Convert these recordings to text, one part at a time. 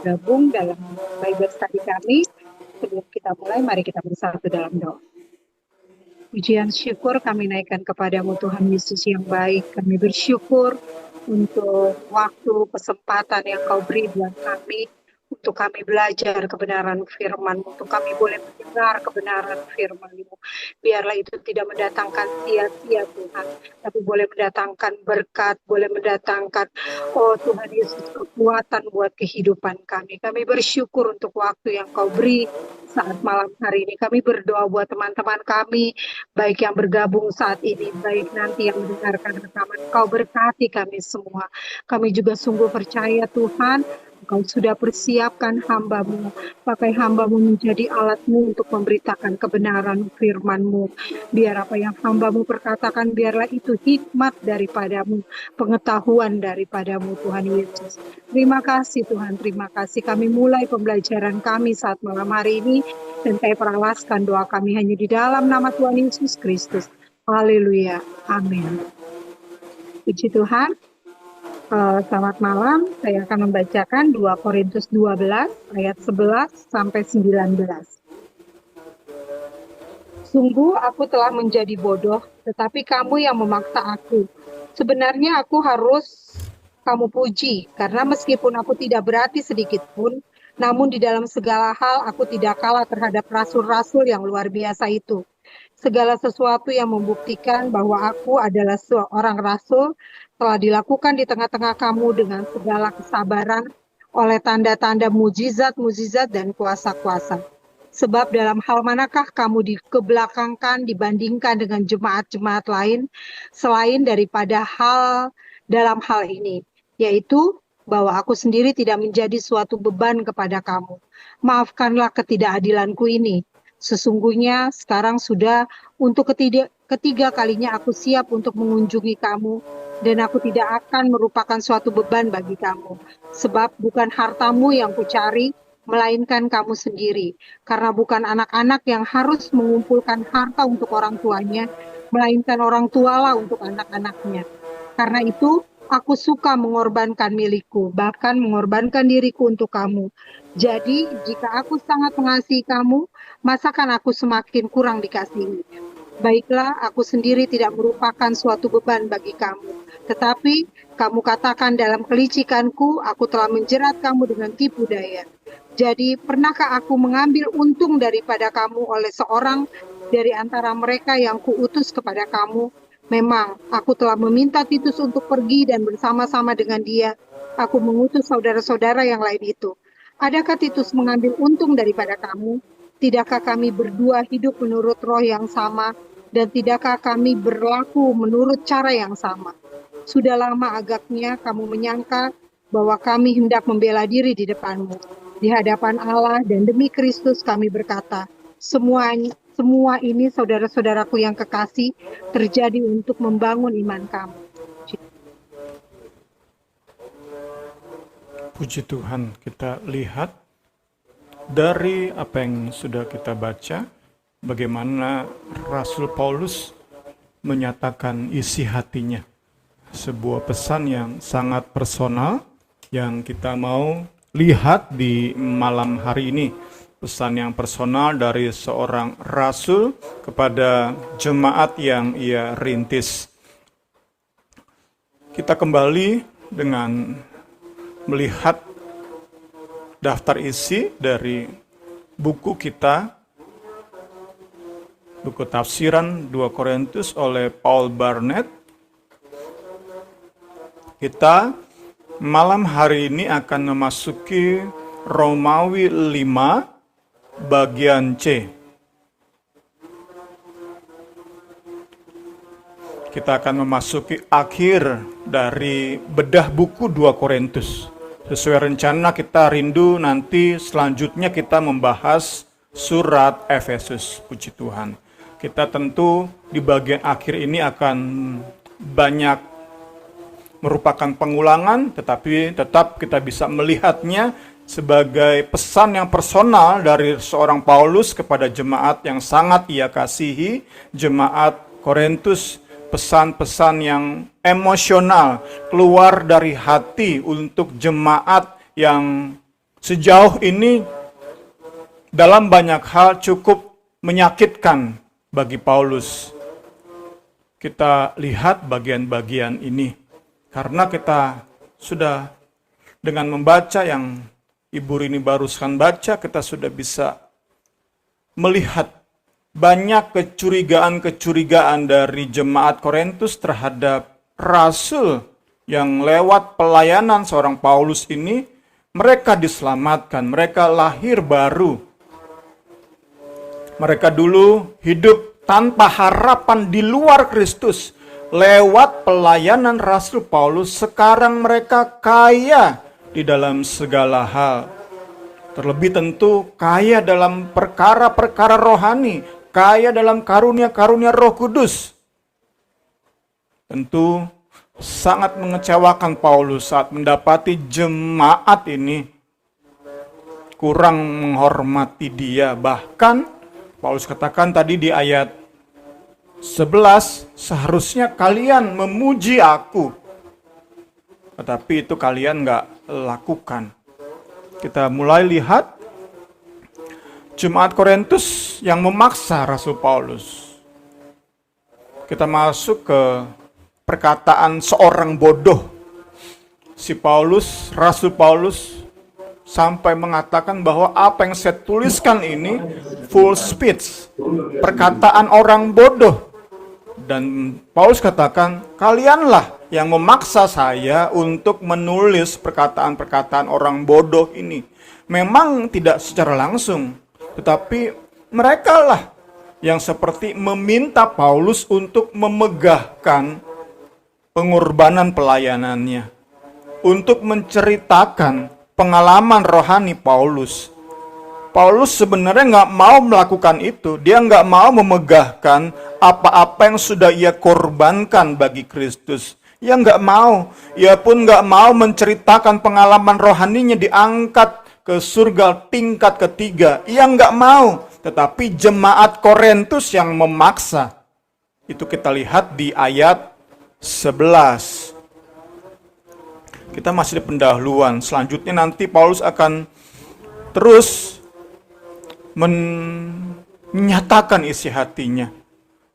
bergabung dalam Bible study kami. Sebelum kita mulai, mari kita bersatu dalam doa. Pujian syukur kami naikkan kepadamu Tuhan Yesus yang baik. Kami bersyukur untuk waktu, kesempatan yang kau beri buat kami, untuk kami belajar kebenaran firman-Mu, untuk kami boleh mendengar kebenaran firman-Mu. Biarlah itu tidak mendatangkan sia-sia Tuhan, tapi boleh mendatangkan berkat, boleh mendatangkan, oh Tuhan Yesus, kekuatan buat kehidupan kami. Kami bersyukur untuk waktu yang kau beri saat malam hari ini. Kami berdoa buat teman-teman kami, baik yang bergabung saat ini, baik nanti yang mendengarkan rekaman. Kau berkati kami semua. Kami juga sungguh percaya Tuhan, Engkau sudah persiapkan hamba-Mu, pakai hamba-Mu menjadi alat-Mu untuk memberitakan kebenaran firman-Mu. Biar apa yang hamba-Mu perkatakan, biarlah itu hikmat daripada-Mu, pengetahuan daripada-Mu Tuhan Yesus. Terima kasih Tuhan, terima kasih. Kami mulai pembelajaran kami saat malam hari ini, dan saya peralaskan doa kami hanya di dalam nama Tuhan Yesus Kristus. Haleluya, amin. Puji Tuhan. Selamat malam, saya akan membacakan 2 Korintus 12 ayat 11 sampai 19. Sungguh aku telah menjadi bodoh, tetapi kamu yang memaksa aku. Sebenarnya aku harus kamu puji, karena meskipun aku tidak berarti sedikit pun, namun di dalam segala hal aku tidak kalah terhadap rasul-rasul yang luar biasa itu. Segala sesuatu yang membuktikan bahwa aku adalah seorang rasul telah dilakukan di tengah-tengah kamu dengan segala kesabaran oleh tanda-tanda mujizat-mujizat dan kuasa-kuasa. Sebab dalam hal manakah kamu dikebelakangkan dibandingkan dengan jemaat-jemaat lain selain daripada dalam hal ini, yaitu bahwa aku sendiri tidak menjadi suatu beban kepada kamu. Maafkanlah ketidakadilanku ini. Sesungguhnya sekarang sudah untuk ketiga kalinya aku siap untuk mengunjungi kamu, dan aku tidak akan merupakan suatu beban bagi kamu. Sebab bukan hartamu yang kucari, melainkan kamu sendiri. Karena bukan anak-anak yang harus mengumpulkan harta untuk orang tuanya, melainkan orang tualah untuk anak-anaknya. Karena itu, aku suka mengorbankan milikku, bahkan mengorbankan diriku untuk kamu. Jadi, jika aku sangat mengasihi kamu, masakan aku semakin kurang dikasihi? Baiklah, aku sendiri tidak merupakan suatu beban bagi kamu. Tetapi, kamu katakan dalam kelicikanku, aku telah menjerat kamu dengan tipu daya. Jadi, pernahkah aku mengambil untung daripada kamu oleh seorang dari antara mereka yang kuutus kepada kamu? Memang, aku telah meminta Titus untuk pergi dan bersama-sama dengan dia, aku mengutus saudara-saudara yang lain itu. Adakah Titus mengambil untung daripada kamu? Tidakkah kami berdua hidup menurut roh yang sama, dan tidakkah kami berlaku menurut cara yang sama? Sudah lama agaknya kamu menyangka bahwa kami hendak membela diri di depanmu. Di hadapan Allah dan demi Kristus kami berkata, semua ini saudara-saudaraku yang kekasih terjadi untuk membangun iman kamu. Puji Tuhan, kita lihat dari apa yang sudah kita baca, bagaimana Rasul Paulus menyatakan isi hatinya. Sebuah pesan yang sangat personal yang kita mau lihat di malam hari ini. Pesan yang personal dari seorang rasul kepada jemaat yang ia rintis. Kita kembali dengan melihat daftar isi dari buku kita, buku tafsiran 2 Korintus oleh Paul Barnett. Kita malam hari ini akan memasuki Romawi 5 bagian C. Kita akan memasuki akhir dari bedah buku 2 Korintus. Sesuai rencana kita rindu nanti selanjutnya kita membahas surat Efesus. Puji Tuhan. Kita tentu di bagian akhir ini akan banyak merupakan pengulangan, tetapi tetap kita bisa melihatnya sebagai pesan yang personal dari seorang Paulus kepada jemaat yang sangat ia kasihi, jemaat Korintus, pesan-pesan yang emosional keluar dari hati untuk jemaat yang sejauh ini dalam banyak hal cukup menyakitkan bagi Paulus. Kita lihat bagian-bagian ini karena kita sudah dengan membaca yang Ibu Rini barusan baca, kita sudah bisa melihat banyak kecurigaan-kecurigaan dari jemaat Korintus terhadap rasul yang lewat pelayanan seorang Paulus ini, mereka diselamatkan, mereka lahir baru. Mereka dulu hidup tanpa harapan di luar Kristus. Lewat pelayanan Rasul Paulus, sekarang mereka kaya di dalam segala hal. Terlebih tentu kaya dalam perkara-perkara rohani, kaya dalam karunia-karunia Roh Kudus. Tentu sangat mengecewakan Paulus saat mendapati jemaat ini kurang menghormati dia. Bahkan Paulus katakan tadi di ayat 11, seharusnya kalian memuji aku. Tetapi itu kalian nggak lakukan. Kita mulai lihat jemaat Korintus yang memaksa Rasul Paulus. Kita masuk ke perkataan seorang bodoh. Si Paulus, Rasul Paulus, sampai mengatakan bahwa apa yang saya tuliskan ini full speech, perkataan orang bodoh. Dan Paulus katakan, kalianlah yang memaksa saya untuk menulis perkataan-perkataan orang bodoh ini. Memang tidak secara langsung, tetapi merekalah yang seperti meminta Paulus untuk memegahkan pengorbanan pelayanannya, untuk menceritakan pengalaman rohani Paulus. Paulus sebenarnya nggak mau melakukan itu. Dia nggak mau memegahkan apa-apa yang sudah ia korbankan bagi Kristus. Ia nggak mau. Ia pun nggak mau menceritakan pengalaman rohaninya diangkat ke surga tingkat ketiga. Ia nggak mau. Tetapi jemaat Korintus yang memaksa. Itu kita lihat di ayat 11. Kita masih di pendahuluan. Selanjutnya nanti Paulus akan terus menyatakan isi hatinya,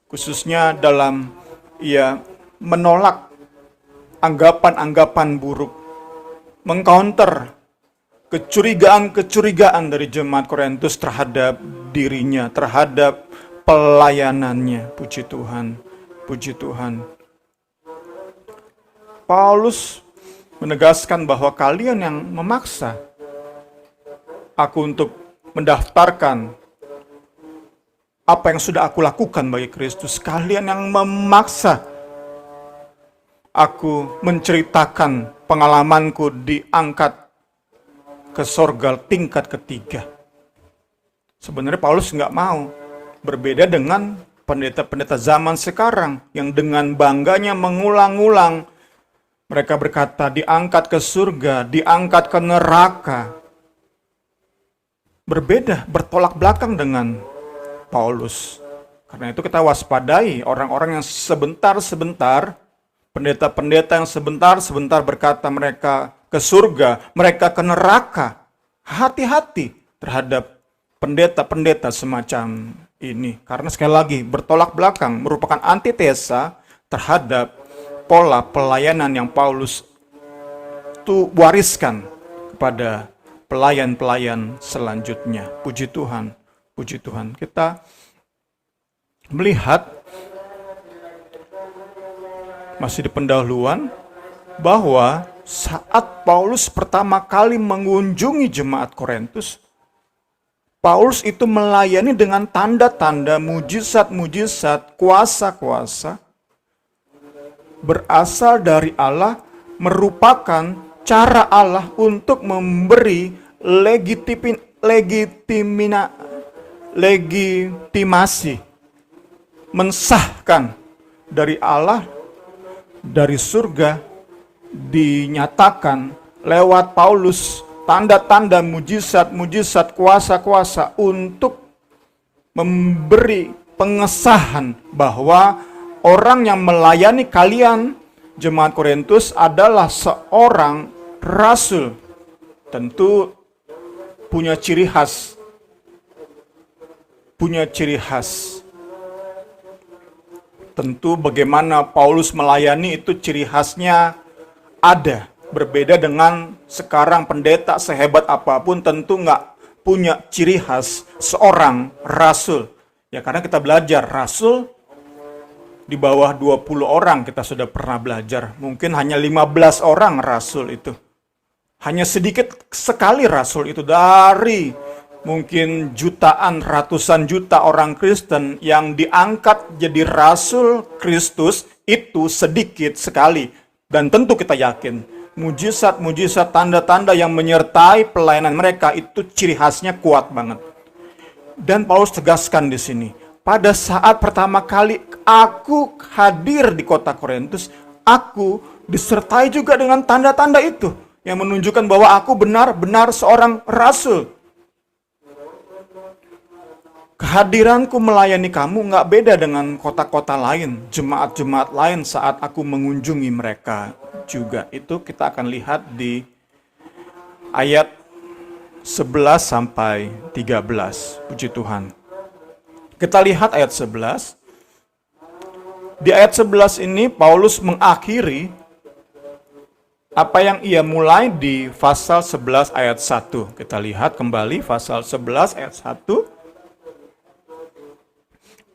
khususnya dalam ia menolak anggapan-anggapan buruk, mengcounter kecurigaan-kecurigaan dari jemaat Korintus terhadap dirinya, terhadap pelayanannya. Puji Tuhan, puji Tuhan. Paulus menegaskan bahwa kalian yang memaksa aku untuk mendaftarkan apa yang sudah aku lakukan bagi Kristus. Kalian yang memaksa aku menceritakan pengalamanku diangkat ke sorga tingkat ketiga. Sebenarnya Paulus nggak mau. Berbeda dengan pendeta-pendeta zaman sekarang yang dengan bangganya mengulang-ulang. Mereka berkata diangkat ke surga, diangkat ke neraka. Berbeda, bertolak belakang dengan Paulus. Karena itu kita waspadai orang-orang yang sebentar-sebentar, pendeta-pendeta yang sebentar-sebentar berkata mereka ke surga, mereka ke neraka. Hati-hati terhadap pendeta-pendeta semacam ini. Karena sekali lagi bertolak belakang, merupakan antitesa terhadap pola pelayanan yang Paulus itu wariskan kepada pelayan-pelayan selanjutnya. Puji Tuhan, puji Tuhan. Kita melihat masih di pendahuluan bahwa saat Paulus pertama kali mengunjungi jemaat Korintus, Paulus itu melayani dengan tanda-tanda, mujizat-mujizat, kuasa-kuasa berasal dari Allah, merupakan cara Allah untuk memberi legitimasi, mensahkan dari Allah, dari surga, dinyatakan lewat Paulus, tanda-tanda, mujizat-mujizat, kuasa-kuasa untuk memberi pengesahan bahwa orang yang melayani kalian, jemaat Korintus, adalah seorang rasul. Tentu punya ciri khas. Punya ciri khas. Tentu bagaimana Paulus melayani itu ciri khasnya ada. Berbeda dengan sekarang pendeta sehebat apapun tentu nggak punya ciri khas seorang rasul. Ya karena kita belajar rasul di bawah 20 orang kita sudah pernah belajar. Mungkin hanya 15 orang rasul itu. Hanya sedikit sekali rasul itu dari mungkin jutaan, ratusan juta orang Kristen yang diangkat jadi rasul Kristus itu sedikit sekali. Dan tentu kita yakin, mujizat-mujizat, tanda-tanda yang menyertai pelayanan mereka itu ciri khasnya kuat banget. Dan Paulus tegaskan di sini, pada saat pertama kali aku hadir di kota Korintus, aku disertai juga dengan tanda-tanda itu yang menunjukkan bahwa aku benar-benar seorang rasul. Kehadiranku melayani kamu nggak beda dengan kota-kota lain, jemaat-jemaat lain saat aku mengunjungi mereka juga. Itu kita akan lihat di ayat 11 sampai 13. Puji Tuhan. Kita lihat ayat 11. Di ayat 11 ini Paulus mengakhiri apa yang ia mulai di pasal 11 ayat 1. Kita lihat kembali pasal 11 ayat 1.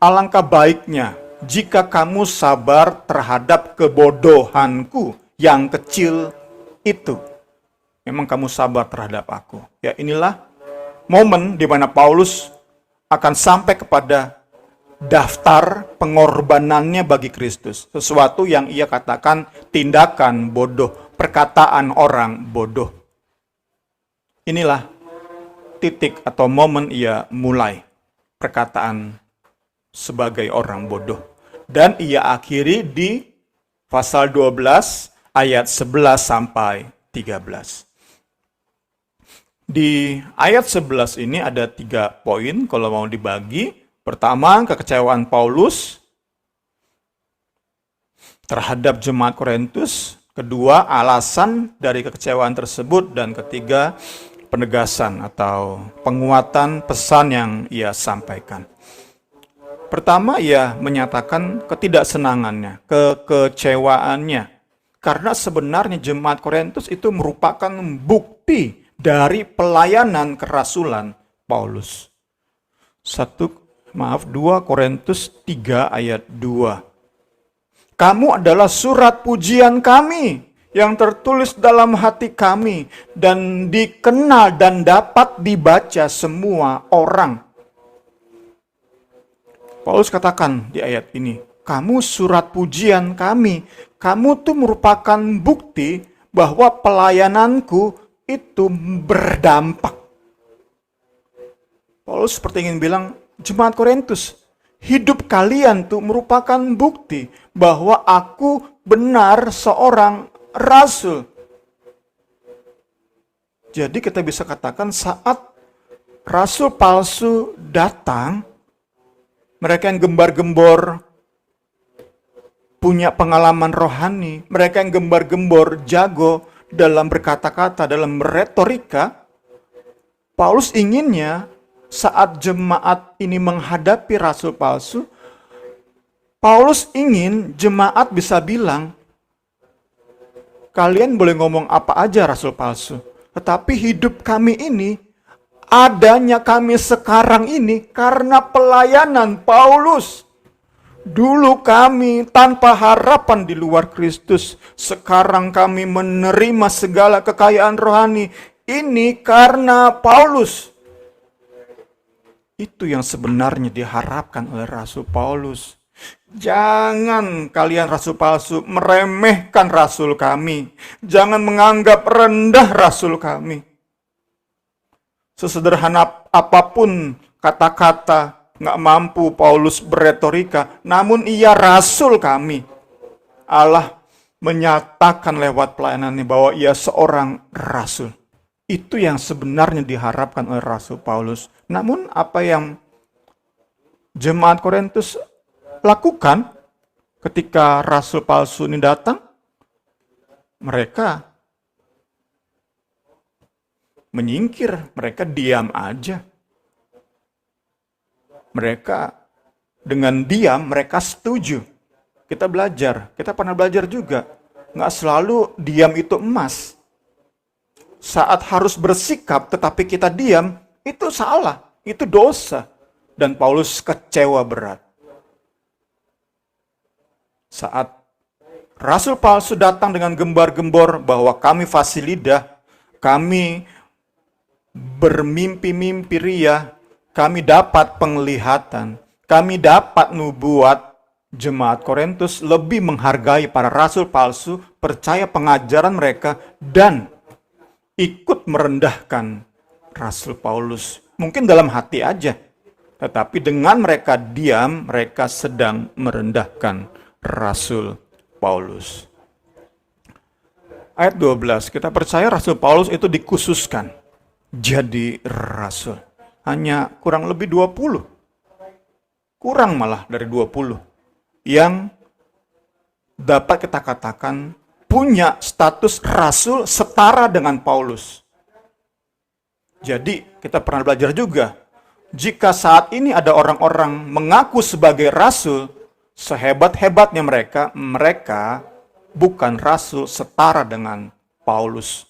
Alangkah baiknya jika kamu sabar terhadap kebodohanku yang kecil itu. Memang kamu sabar terhadap aku. Ya, inilah momen di mana Paulus akan sampai kepada daftar pengorbanannya bagi Kristus. Sesuatu yang ia katakan tindakan bodoh, perkataan orang bodoh. Inilah titik atau momen ia mulai perkataan sebagai orang bodoh. Dan ia akhiri di pasal 12 ayat 11 sampai 13. Di ayat 11 ini ada 3 poin kalau mau dibagi. Pertama, kekecewaan Paulus terhadap jemaat Korintus. Kedua, alasan dari kekecewaan tersebut. Dan ketiga, penegasan atau penguatan pesan yang ia sampaikan. Pertama, ia menyatakan ketidaksenangannya, kekecewaannya. Karena sebenarnya jemaat Korintus itu merupakan bukti dari pelayanan kerasulan Paulus. 2 Korintus 3 ayat 2. Kamu adalah surat pujian kami yang tertulis dalam hati kami dan dikenal dan dapat dibaca semua orang. Paulus katakan di ayat ini, kamu surat pujian kami. Kamu tuh merupakan bukti bahwa pelayananku itu berdampak. Paulus seperti ingin bilang, jemaat Korintus, hidup kalian tuh merupakan bukti bahwa aku benar seorang rasul. Jadi kita bisa katakan saat rasul palsu datang, mereka yang gembar-gembor punya pengalaman rohani, mereka yang gembar-gembor jago dalam berkata-kata, dalam retorika, Paulus inginnya saat jemaat ini menghadapi rasul palsu, Paulus ingin jemaat bisa bilang, kalian boleh ngomong apa aja rasul palsu, tetapi hidup kami ini, adanya kami sekarang ini karena pelayanan Paulus. Dulu kami tanpa harapan di luar Kristus. Sekarang kami menerima segala kekayaan rohani. Ini karena Paulus. Itu yang sebenarnya diharapkan oleh Rasul Paulus. Jangan kalian rasul palsu meremehkan rasul kami. Jangan menganggap rendah rasul kami. Sesederhana apapun kata-kata, nggak mampu Paulus beretorika, namun ia rasul kami. Allah menyatakan lewat pelayanannya bahwa ia seorang rasul. Itu yang sebenarnya diharapkan oleh Rasul Paulus. Namun apa yang jemaat Korintus lakukan ketika rasul palsu ini datang? Mereka menyingkir, mereka diam aja. Mereka dengan diam, mereka setuju. Kita belajar, kita pernah belajar juga. Nggak selalu diam itu emas. Saat harus bersikap tetapi kita diam, itu salah, itu dosa. Dan Paulus kecewa berat. Saat Rasul palsu datang dengan gembar-gembor bahwa kami fasih lidah, kami bermimpi-mimpi ria, kami dapat penglihatan, kami dapat nubuat. Jemaat Korintus lebih menghargai para rasul palsu, percaya pengajaran mereka, dan ikut merendahkan Rasul Paulus. Mungkin dalam hati aja, tetapi dengan mereka diam, mereka sedang merendahkan Rasul Paulus. Ayat 12, kita percaya Rasul Paulus itu dikhususkan jadi rasul. Hanya kurang lebih 20. Kurang malah dari 20. Yang dapat kita katakan punya status rasul setara dengan Paulus. Jadi kita pernah belajar juga, jika saat ini ada orang-orang mengaku sebagai rasul, sehebat-hebatnya mereka bukan rasul setara dengan Paulus.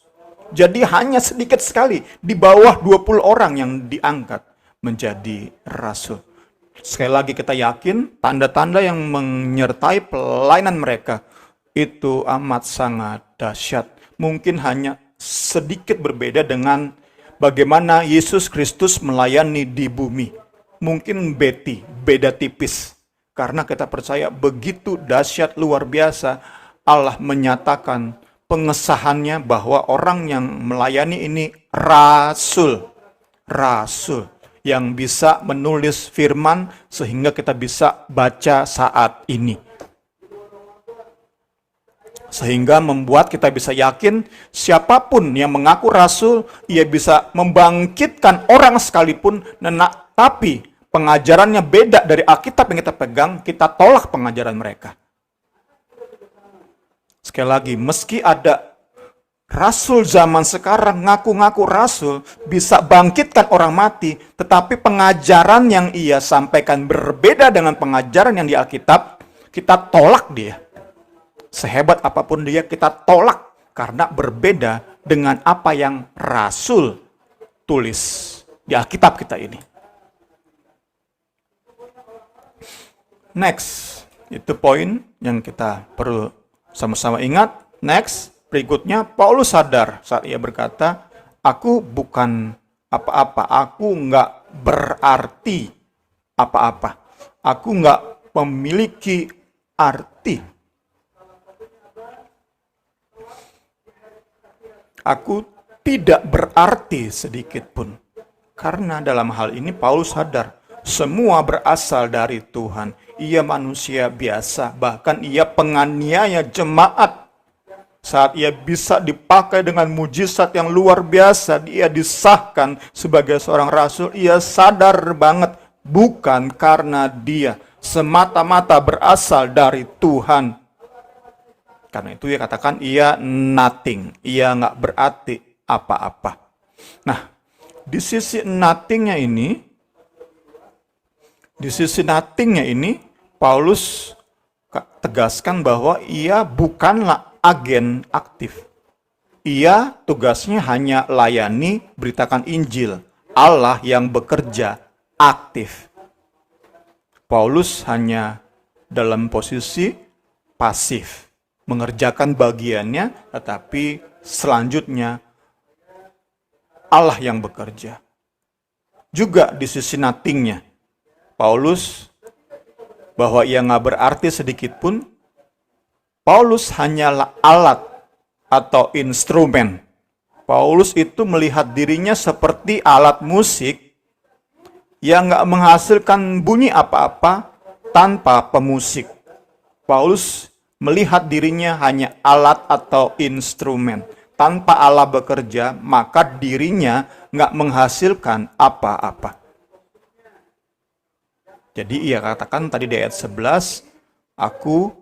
Jadi hanya sedikit sekali, di bawah 20 orang yang diangkat menjadi rasul. Sekali lagi kita yakin, tanda-tanda yang menyertai pelayanan mereka itu amat sangat dahsyat. Mungkin hanya sedikit berbeda dengan bagaimana Yesus Kristus melayani di bumi. Mungkin beda tipis. Karena kita percaya begitu dahsyat luar biasa, Allah menyatakan pengesahannya bahwa orang yang melayani ini rasul. Rasul yang bisa menulis firman sehingga kita bisa baca saat ini. Sehingga membuat kita bisa yakin siapapun yang mengaku rasul, ia bisa membangkitkan orang sekalipun, tapi pengajarannya beda dari Alkitab yang kita pegang, kita tolak pengajaran mereka. Sekali lagi, meski ada rasul zaman sekarang ngaku-ngaku rasul, bisa bangkitkan orang mati, tetapi pengajaran yang ia sampaikan berbeda dengan pengajaran yang di Alkitab, kita tolak dia. Sehebat apapun dia, kita tolak karena berbeda dengan apa yang rasul tulis di Alkitab kita ini. Next, itu poin yang kita perlu sama-sama ingat. Next, berikutnya, Paulus sadar saat ia berkata, aku bukan apa-apa, aku nggak berarti apa-apa, aku nggak memiliki arti. Aku tidak berarti sedikit pun. Karena dalam hal ini Paulus sadar, semua berasal dari Tuhan. Ia manusia biasa, bahkan ia penganiaya jemaat. Saat ia bisa dipakai dengan mujizat yang luar biasa, dia disahkan sebagai seorang rasul, ia sadar banget bukan karena dia, semata-mata berasal dari Tuhan. Karena itu ia katakan ia nothing, ia nggak berarti apa-apa. Nah, di sisi nothingnya ini, Paulus tegaskan bahwa ia bukanlah agen aktif. Ia tugasnya hanya layani, beritakan Injil. Allah yang bekerja aktif. Paulus hanya dalam posisi pasif, mengerjakan bagiannya, tetapi selanjutnya Allah yang bekerja. Juga di sisi nothingnya, Paulus bahwa ia nggak berarti sedikit pun, Paulus hanyalah alat atau instrumen. Paulus itu melihat dirinya seperti alat musik yang nggak menghasilkan bunyi apa-apa tanpa pemusik. Paulus melihat dirinya hanya alat atau instrumen. Tanpa Allah bekerja, maka dirinya nggak menghasilkan apa-apa. Jadi ia katakan tadi di ayat 11, aku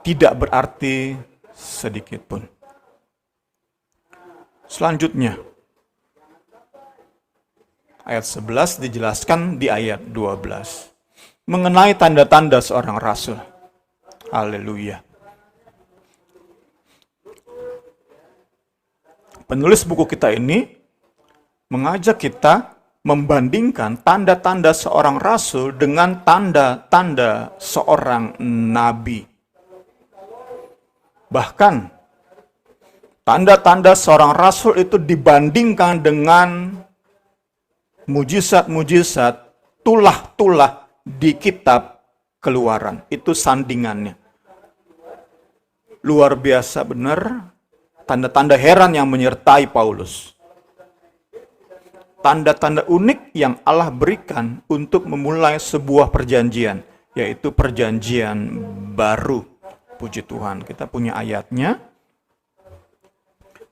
tidak berarti sedikit pun. Selanjutnya, Ayat 11 dijelaskan di ayat 12. Mengenai tanda-tanda seorang rasul. Haleluya. Penulis buku kita ini mengajak kita membandingkan tanda-tanda seorang rasul dengan tanda-tanda seorang nabi. Bahkan, tanda-tanda seorang rasul itu dibandingkan dengan mujizat-mujizat, tulah-tulah di kitab Keluaran. Itu sandingannya. Luar biasa benar, tanda-tanda heran yang menyertai Paulus. Tanda-tanda unik yang Allah berikan untuk memulai sebuah perjanjian, yaitu perjanjian baru. Puji Tuhan, kita punya ayatnya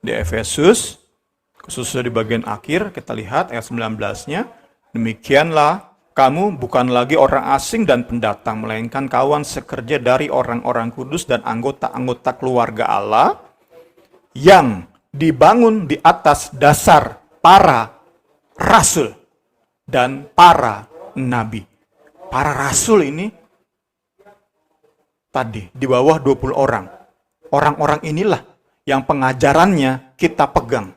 di Efesus, khususnya di bagian akhir, kita lihat ayat 19-nya. Demikianlah, kamu bukan lagi orang asing dan pendatang, melainkan kawan sekerja dari orang-orang kudus dan anggota-anggota keluarga Allah, yang dibangun di atas dasar para rasul dan para nabi. Para rasul ini tadi di bawah 20 orang. Orang-orang inilah yang pengajarannya kita pegang.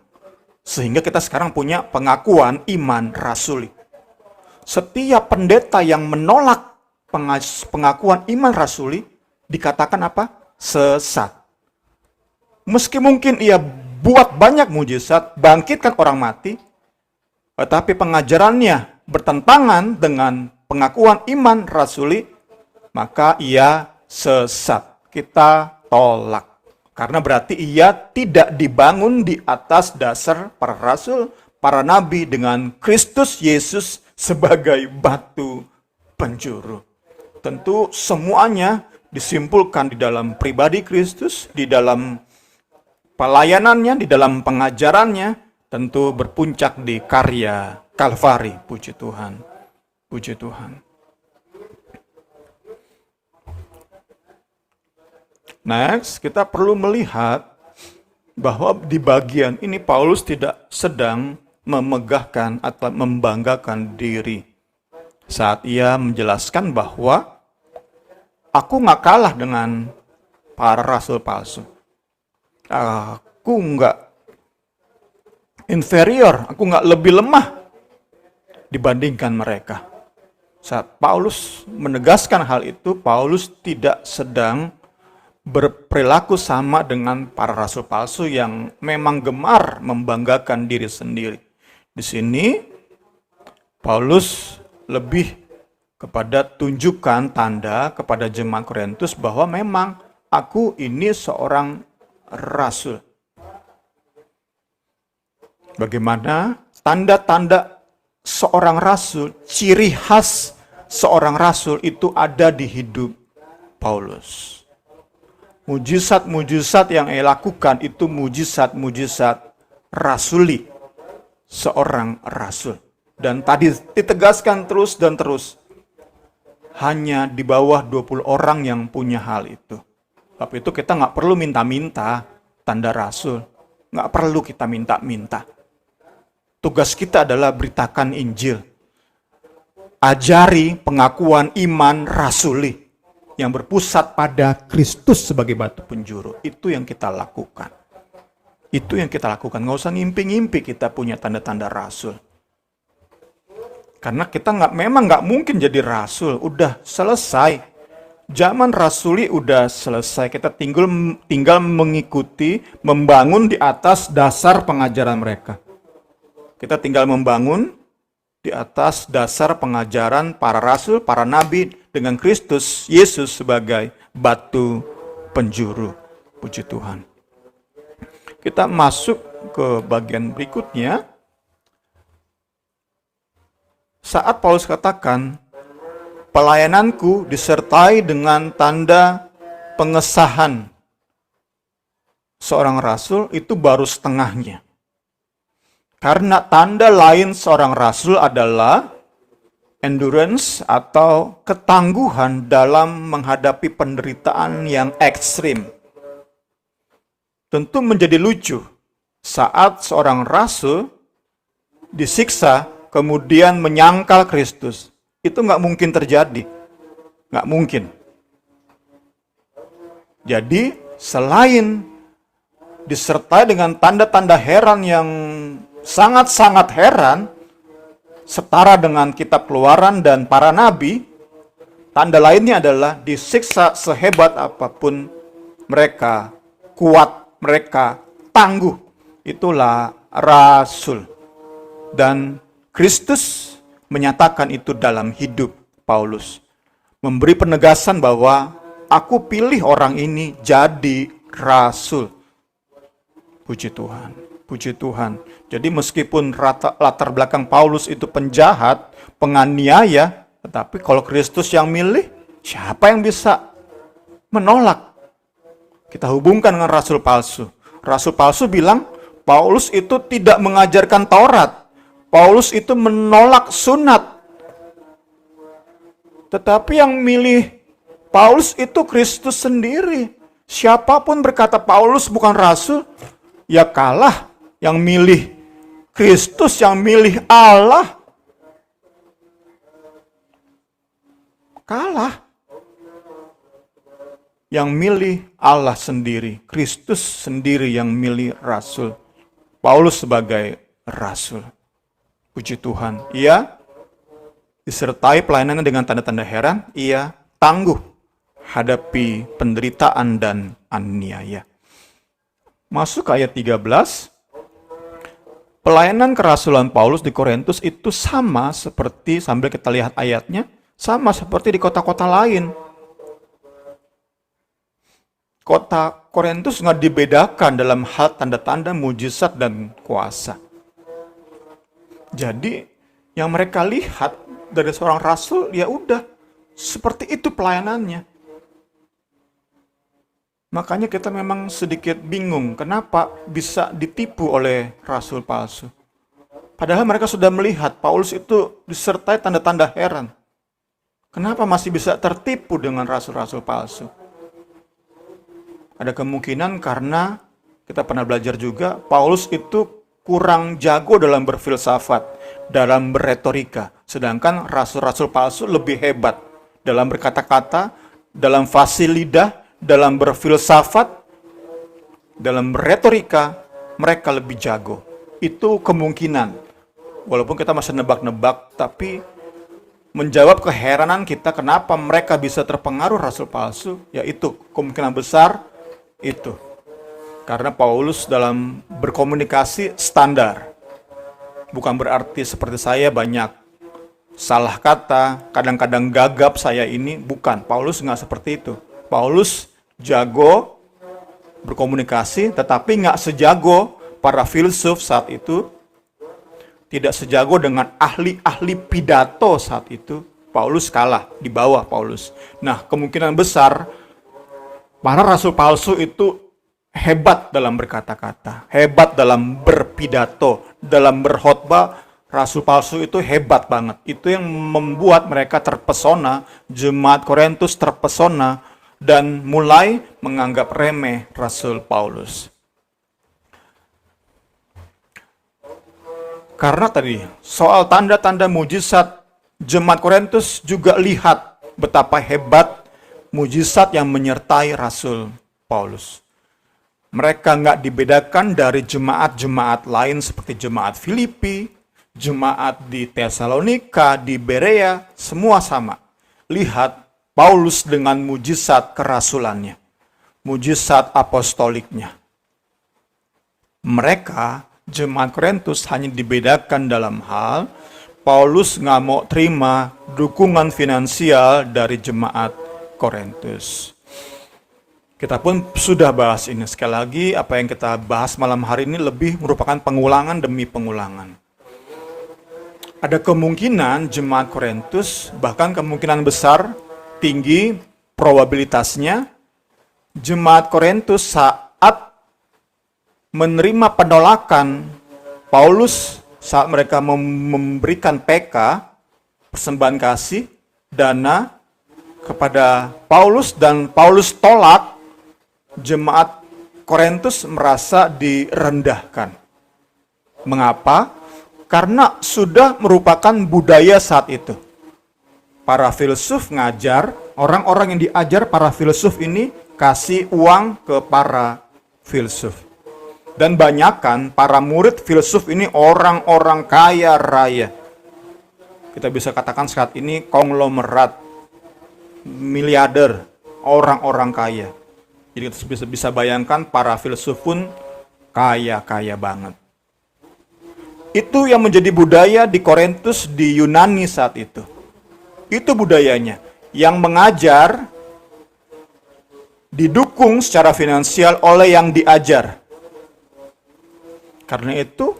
Sehingga kita sekarang punya pengakuan iman rasuli. Setiap pendeta yang menolak pengakuan iman rasuli dikatakan apa? Sesat. Meski mungkin ia buat banyak mujizat, bangkitkan orang mati, tetapi pengajarannya bertentangan dengan pengakuan iman rasuli, maka ia sesat. Kita tolak. Karena berarti ia tidak dibangun di atas dasar para rasul, para nabi dengan Kristus Yesus sebagai batu penjuru. Tentu semuanya disimpulkan di dalam pribadi Kristus, di dalam pelayanannya, di dalam pengajarannya, tentu berpuncak di karya Kalvari. Puji Tuhan. Puji Tuhan. Next, kita perlu melihat bahwa di bagian ini Paulus tidak sedang memegahkan atau membanggakan diri saat ia menjelaskan bahwa aku nggak kalah dengan para rasul palsu. Aku nggak inferior, aku nggak lebih lemah dibandingkan mereka. Saat Paulus menegaskan hal itu, Paulus tidak sedang berperilaku sama dengan para rasul palsu yang memang gemar membanggakan diri sendiri. Di sini, Paulus lebih kepada tunjukkan tanda kepada jemaat Korintus bahwa memang aku ini seorang rasul. Bagaimana tanda-tanda seorang rasul, ciri khas seorang rasul itu ada di hidup Paulus. Mujizat-mujizat yang ia lakukan itu mujizat-mujizat rasuli, seorang rasul. Dan tadi ditegaskan terus dan terus, hanya di bawah 20 orang yang punya hal itu. Tapi itu kita nggak perlu minta-minta tanda rasul, nggak perlu kita minta-minta. Tugas kita adalah beritakan Injil. Ajari pengakuan iman rasuli yang berpusat pada Kristus sebagai batu penjuru. Itu yang kita lakukan. Itu yang kita lakukan. Nggak usah ngimpi-ngimpi kita punya tanda-tanda rasul. Karena kita memang nggak mungkin jadi rasul. Udah selesai. Zaman rasuli udah selesai. Kita tinggal mengikuti, membangun di atas dasar pengajaran mereka. Kita tinggal membangun di atas dasar pengajaran para rasul, para nabi, dengan Kristus Yesus sebagai batu penjuru. Puji Tuhan. Kita masuk ke bagian berikutnya. Saat Paulus katakan, pelayananku disertai dengan tanda pengesahan seorang rasul, itu baru setengahnya. Karena tanda lain seorang rasul adalah endurance atau ketangguhan dalam menghadapi penderitaan yang ekstrim. Tentu menjadi lucu saat seorang rasul disiksa, kemudian menyangkal Kristus. Itu nggak mungkin terjadi. Nggak mungkin. Jadi, selain disertai dengan tanda-tanda heran yang sangat-sangat heran, setara dengan kitab Keluaran dan para nabi, tanda lainnya adalah disiksa sehebat apapun mereka, kuat, mereka tangguh. Itulah rasul. Dan Kristus menyatakan itu dalam hidup Paulus. Memberi penegasan bahwa aku pilih orang ini jadi rasul. Puji Tuhan, puji Tuhan. Jadi meskipun latar belakang Paulus itu penjahat, penganiaya, tetapi kalau Kristus yang milih, siapa yang bisa menolak? Kita hubungkan dengan rasul palsu. Rasul palsu bilang, Paulus itu tidak mengajarkan Taurat. Paulus itu menolak sunat. Tetapi yang milih Paulus itu Kristus sendiri. Siapapun berkata Paulus bukan rasul, ya kalah. Yang milih Kristus, yang milih Allah, kalah. Yang milih Allah sendiri, Kristus sendiri yang milih rasul. Paulus sebagai rasul. Puji Tuhan. Ia disertai pelayanannya dengan tanda-tanda heran. Ia tangguh hadapi penderitaan dan aniaya. Masuk ke ayat 13. Pelayanan kerasulan Paulus di Korintus itu sama seperti, sambil kita lihat ayatnya, sama seperti di kota-kota lain. Kota Korintus nggak dibedakan dalam hal tanda-tanda, mujizat, dan kuasa. Jadi, yang mereka lihat dari seorang rasul, ya udah, seperti itu pelayanannya. Makanya kita memang sedikit bingung, kenapa bisa ditipu oleh rasul palsu. Padahal mereka sudah melihat Paulus itu disertai tanda-tanda heran. Kenapa masih bisa tertipu dengan rasul-rasul palsu? Ada kemungkinan karena kita pernah belajar juga, Paulus itu kurang jago dalam berfilsafat, dalam berretorika. Sedangkan rasul-rasul palsu lebih hebat dalam berkata-kata, dalam fasih lidah, dalam berfilsafat, dalam retorika, mereka lebih jago. Itu kemungkinan. Walaupun kita masih nebak-nebak, tapi menjawab keheranan kita kenapa mereka bisa terpengaruh rasul palsu, yaitu kemungkinan besar itu. Karena Paulus dalam berkomunikasi standar. Bukan berarti seperti saya banyak salah kata, kadang-kadang gagap saya ini, bukan. Paulus nggak seperti itu. Paulus jago berkomunikasi, tetapi nggak sejago para filsuf saat itu, tidak sejago dengan ahli-ahli pidato saat itu. Paulus kalah, di bawah Paulus. Nah, kemungkinan besar para rasul palsu itu hebat dalam berkata-kata, hebat dalam berpidato, dalam berkhotbah. Rasul palsu itu hebat banget. Itu yang membuat mereka terpesona, jemaat Korintus terpesona, dan mulai menganggap remeh Rasul Paulus. Karena tadi soal tanda-tanda mujizat, jemaat Korintus juga lihat betapa hebat mujizat yang menyertai Rasul Paulus. Mereka nggak dibedakan dari jemaat-jemaat lain seperti jemaat Filipi, jemaat di Tesalonika, di Berea, semua sama. Lihat Paulus dengan mujizat kerasulannya, mujizat apostoliknya. Mereka, jemaat Korintus, hanya dibedakan dalam hal Paulus nggak mau terima dukungan finansial dari jemaat Korintus. Kita pun sudah bahas ini. Sekali lagi, apa yang kita bahas malam hari ini lebih merupakan pengulangan demi pengulangan. Ada kemungkinan jemaat Korintus, bahkan kemungkinan besar, tinggi probabilitasnya, jemaat Korintus saat menerima penolakan Paulus, saat mereka memberikan PK, persembahan kasih, dana kepada Paulus, dan Paulus tolak, jemaat Korintus merasa direndahkan. Mengapa? karena sudah merupakan budaya saat itu. Para filsuf ngajar, orang-orang yang diajar para filsuf ini kasih uang ke para filsuf. Dan banyakkan para murid filsuf ini orang-orang kaya raya. Kita bisa katakan saat ini konglomerat, miliarder, orang-orang kaya. Jadi kita bisa bayangkan para filsuf pun kaya-kaya banget. Itu yang menjadi budaya di Korintus, di Yunani saat itu. Itu budayanya. Yang mengajar didukung secara finansial oleh yang diajar. Karena itu,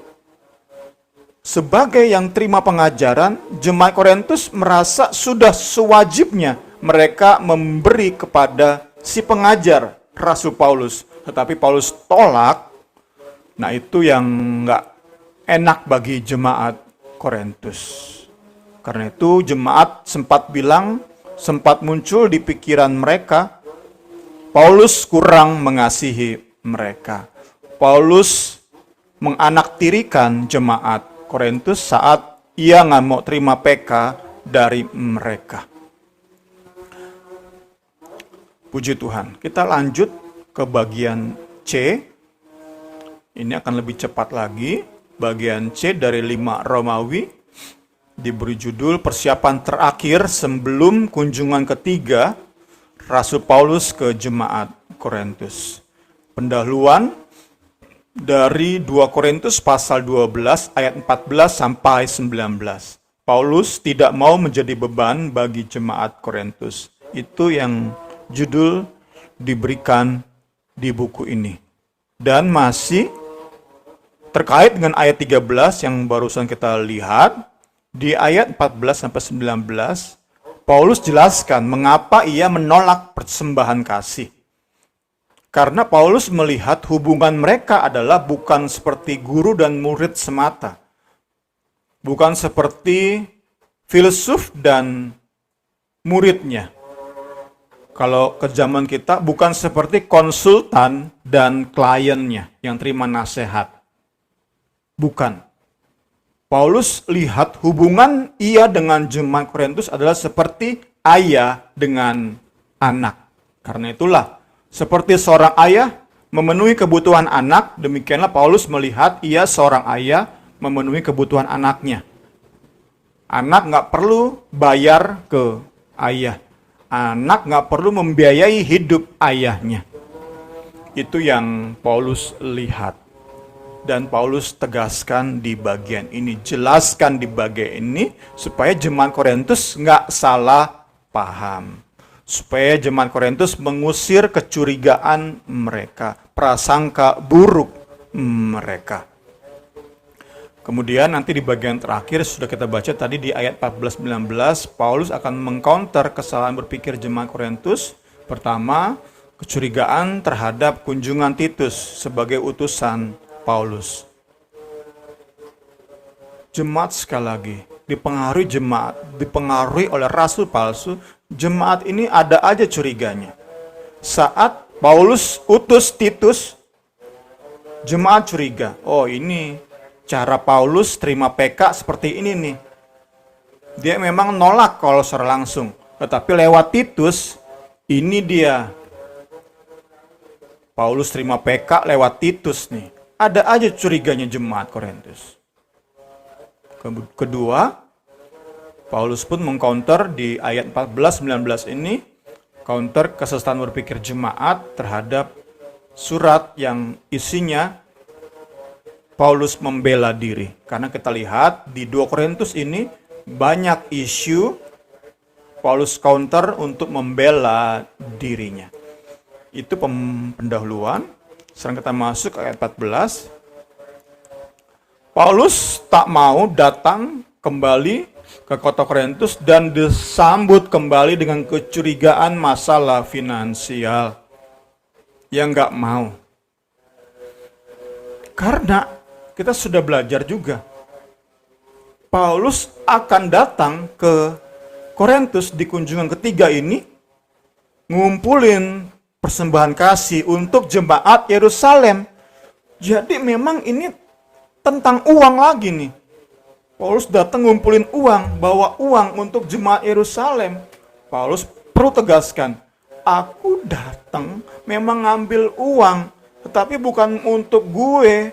sebagai yang terima pengajaran, jemaat Korintus merasa sudah sewajibnya mereka memberi kepada si pengajar, Rasul Paulus. Tetapi Paulus tolak. Nah, itu yang nggak enak bagi jemaat Korintus. Karena itu jemaat sempat muncul di pikiran mereka, Paulus kurang mengasihi mereka. Paulus menganaktirikan jemaat Korintus saat ia nggak mau terima PK dari mereka. Puji Tuhan. Kita lanjut ke bagian C. Ini akan lebih cepat lagi. Bagian C dari 5 Romawi diberi judul persiapan terakhir sebelum kunjungan ketiga Rasul Paulus ke jemaat Korintus. Pendahuluan dari 2 Korintus pasal 12 ayat 14 sampai 19. Paulus tidak mau menjadi beban bagi jemaat Korintus. Itu yang judul diberikan di buku ini. Dan masih terkait dengan ayat 13 yang barusan kita lihat, di ayat 14 sampai 19, Paulus jelaskan mengapa ia menolak persembahan kasih. Karena Paulus melihat hubungan mereka adalah bukan seperti guru dan murid semata. Bukan seperti filsuf dan muridnya. Kalau ke zaman kita, bukan seperti konsultan dan kliennya yang terima nasihat. Bukan. Paulus lihat hubungan ia dengan jemaat Korintus adalah seperti ayah dengan anak. Karena itulah, seperti seorang ayah memenuhi kebutuhan anak, demikianlah Paulus melihat ia seorang ayah memenuhi kebutuhan anaknya. Anak nggak perlu bayar ke ayah. Anak nggak perlu membiayai hidup ayahnya. Itu yang Paulus lihat. Dan Paulus tegaskan di bagian ini, jelaskan di bagian ini, supaya jemaat Korintus nggak salah paham. Supaya jemaat Korintus mengusir kecurigaan mereka, prasangka buruk mereka. Kemudian nanti di bagian terakhir sudah kita baca tadi di ayat 14-19, Paulus akan mengcounter kesalahan berpikir jemaat Korintus. Pertama, kecurigaan terhadap kunjungan Titus sebagai utusan Paulus. Jemaat sekali lagi dipengaruhi oleh rasul palsu. Jemaat ini ada aja curiganya. Saat Paulus utus Titus, jemaat curiga. Oh, ini cara Paulus terima PK seperti ini nih. Dia memang nolak kalau secara langsung. Tetapi lewat Titus, ini dia. Paulus terima PK lewat Titus nih. Ada aja curiganya jemaat Korintus. Kedua, Paulus pun mengcounter di ayat 14-19 ini, counter kesesatan berpikir jemaat terhadap surat yang isinya Paulus membela diri. Karena kita lihat di 2 Korintus ini banyak isu Paulus counter untuk membela dirinya. Itu pendahuluan. Sekarang kita masuk ke ayat 14. Paulus tak mau datang kembali ke kota Korintus dan disambut kembali dengan kecurigaan masalah finansial. Yang nggak mau. Karena kita sudah belajar juga. Paulus akan datang ke Korintus di kunjungan ketiga ini, ngumpulin persembahan kasih untuk jemaat Yerusalem. Jadi memang ini tentang uang lagi nih. Paulus datang ngumpulin uang, bawa uang untuk jemaat Yerusalem. Paulus perlu tegaskan, aku datang memang ngambil uang, tetapi bukan untuk gue,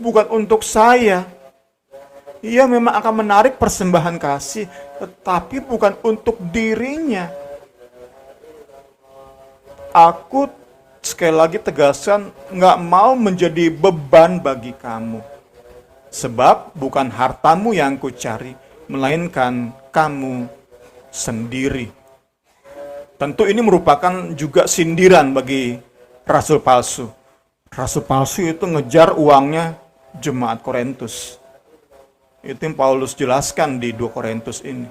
bukan untuk saya. Ia memang akan menarik persembahan kasih, tetapi bukan untuk dirinya. Aku sekali lagi tegaskan, nggak mau menjadi beban bagi kamu. Sebab bukan hartamu yang kucari, melainkan kamu sendiri. Tentu ini merupakan juga sindiran bagi rasul palsu. Rasul palsu itu ngejar uangnya jemaat Korintus. Itu yang Paulus jelaskan di 2 Korintus ini.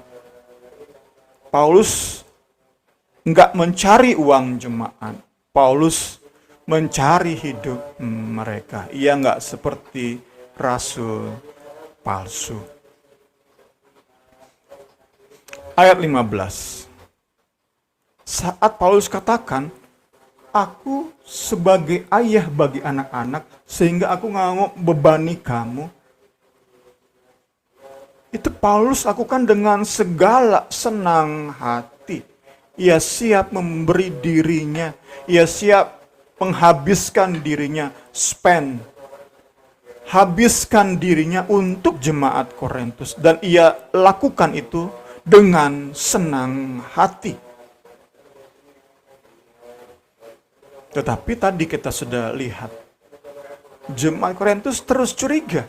Paulus nggak mencari uang jemaat. Paulus mencari hidup mereka. Ia nggak seperti rasul palsu. Ayat 15. Saat Paulus katakan, aku sebagai ayah bagi anak-anak, sehingga aku nggak mau bebani kamu. Itu Paulus lakukan dengan segala senang hati. Ia siap memberi dirinya, ia siap menghabiskan dirinya, habiskan dirinya untuk jemaat Korintus, dan ia lakukan itu dengan senang hati. Tetapi tadi kita sudah lihat, jemaat Korintus terus curiga.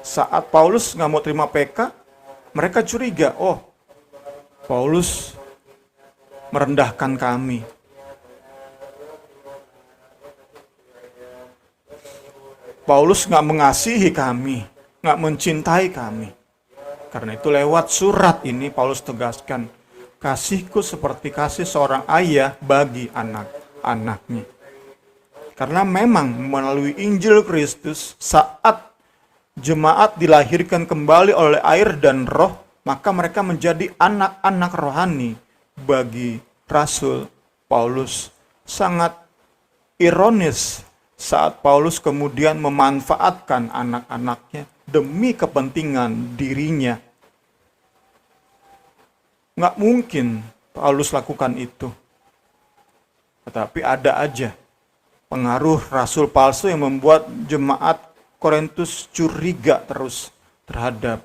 Saat Paulus nggak mau terima PK, mereka curiga, oh Paulus merendahkan kami. Paulus nggak mengasihi kami, nggak mencintai kami. Karena itu lewat surat ini Paulus tegaskan, kasihku seperti kasih seorang ayah bagi anak-anaknya. Karena memang melalui Injil Kristus, saat jemaat dilahirkan kembali oleh air dan roh, maka mereka menjadi anak-anak rohani bagi Rasul Paulus. Sangat ironis saat Paulus kemudian memanfaatkan anak-anaknya demi kepentingan dirinya. Nggak mungkin Paulus lakukan itu. Tetapi ada aja pengaruh rasul palsu yang membuat jemaat Korintus curiga terus terhadap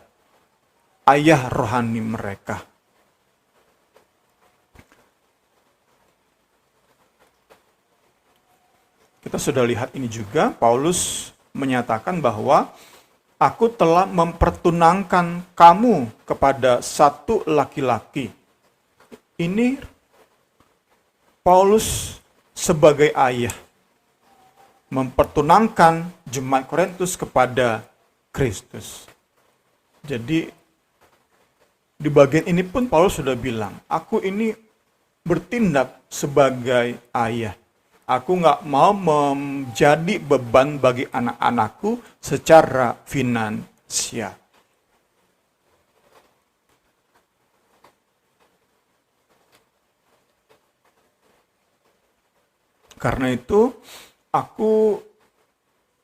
ayah rohani mereka. Kita sudah lihat ini juga, Paulus menyatakan bahwa aku telah mempertunangkan kamu kepada satu laki-laki. Ini Paulus sebagai ayah mempertunangkan jemaat Korintus kepada Kristus. Jadi di bagian ini pun Paulus sudah bilang, aku ini bertindak sebagai ayah. Aku nggak mau menjadi beban bagi anak-anakku secara finansial. Karena itu, aku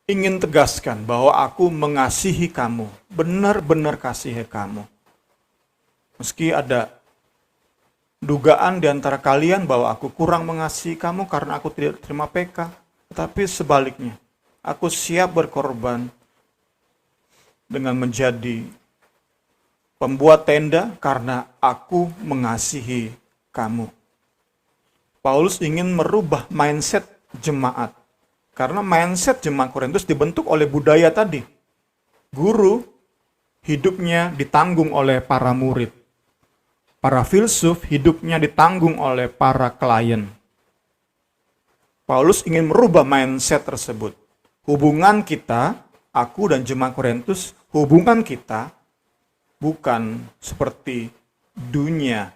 ingin tegaskan bahwa aku mengasihi kamu, benar-benar kasihi kamu. Meski ada dugaan di antara kalian bahwa aku kurang mengasihi kamu karena aku tidak terima PK. Tetapi sebaliknya, aku siap berkorban dengan menjadi pembuat tenda karena aku mengasihi kamu. Paulus ingin merubah mindset jemaat. Karena mindset jemaat Korintus dibentuk oleh budaya tadi. Guru hidupnya ditanggung oleh para murid. Para filsuf hidupnya ditanggung oleh para klien. Paulus ingin merubah mindset tersebut. Hubungan kita, aku dan jemaat Korintus, hubungan kita bukan seperti dunia.